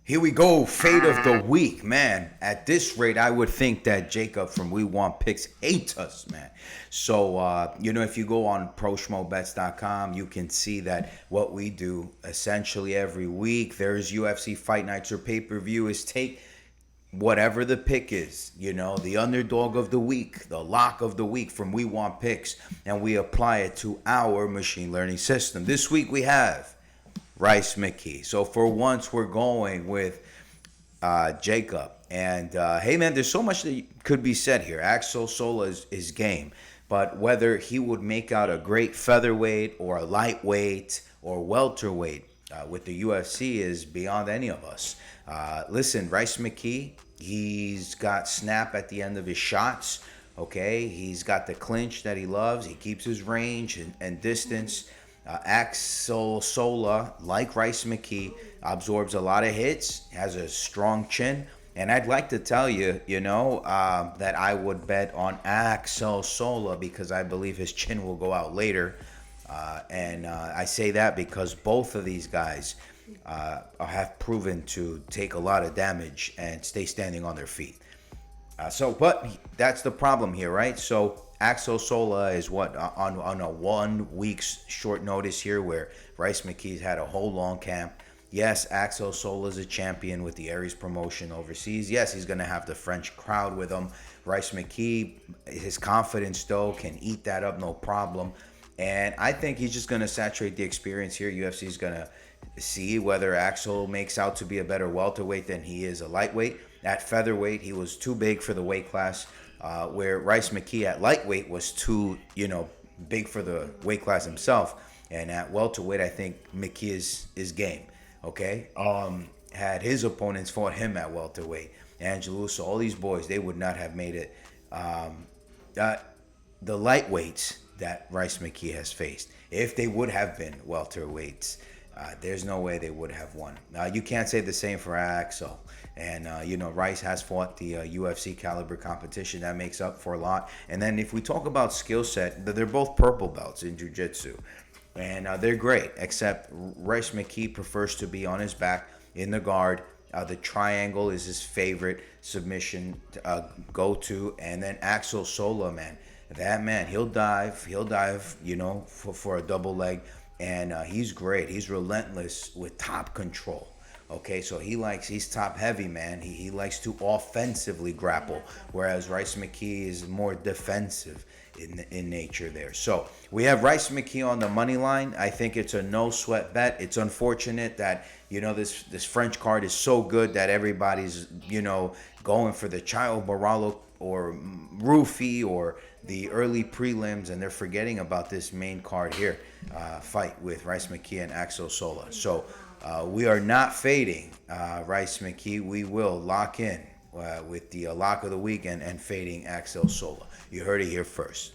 Here we go, fate of the week, man. At this rate, I would think that Jacob from We Want Picks hates us, man. So, if you go on proschmobets.com, you can see that what we do essentially every week, there's UFC fight nights or pay-per-view, is take whatever the pick is, the underdog of the week, the lock of the week from We Want Picks, and we apply it to our machine learning system. This week we have Rice McKee. So for once, we're going with Jacob. And hey, man, there's so much that could be said here. Axel Sola is game. But whether he would make out a great featherweight or a lightweight or welterweight with the UFC is beyond any of us. Listen, Rice McKee, he's got snap at the end of his shots. Okay, he's got the clinch that he loves. He keeps his range and distance. Axel Sola, like Rice McKee, absorbs a lot of hits, has a strong chin, and I'd like to tell you, that I would bet on Axel Sola because I believe his chin will go out later, and I say that because both of these guys have proven to take a lot of damage and stay standing on their feet. But that's the problem here, right? So Axel Sola is on a 1 week's short notice here, where Rice McKee's had a whole long camp. Yes, Axel Sola is a champion with the Aries promotion overseas. Yes, he's going to have the French crowd with him. Rice McKee, his confidence though, can eat that up no problem. And I think he's just going to saturate the experience here. UFC is going to see whether Axel makes out to be a better welterweight than he is a lightweight. At featherweight, he was too big for the weight class, where Rice McKee at lightweight was too, big for the weight class himself. And at welterweight, I think McKee is game. Okay, had his opponents fought him at welterweight, Angeluso, all these boys, they would not have made it. The lightweights that Rice McKee has faced, if they would have been welterweights, there's no way they would have won. You can't say the same for Axel. And, Rice has fought the UFC caliber competition. That makes up for a lot. And then if we talk about skill set, they're both purple belts in jiu-jitsu. And they're great, except Rice McKee prefers to be on his back in the guard. The triangle is his favorite submission go-to. And then Axel Sola, man, that man, he'll dive, for a double leg. And he's great. He's relentless with top control. Okay, so he's top heavy, man. He likes to offensively grapple, whereas Rice McKee is more defensive in nature there. So we have Rice McKee on the money line. I think it's a no sweat bet. It's unfortunate that this French card is so good that everybody's going for the Chayo Baralo or Rufy or the early prelims, and they're forgetting about this main card here, fight with Rice McKee and Axel Sola. So we are not fading Rice McKee. We will lock in with the lock of the week and fading Axel Sola. You heard it here first.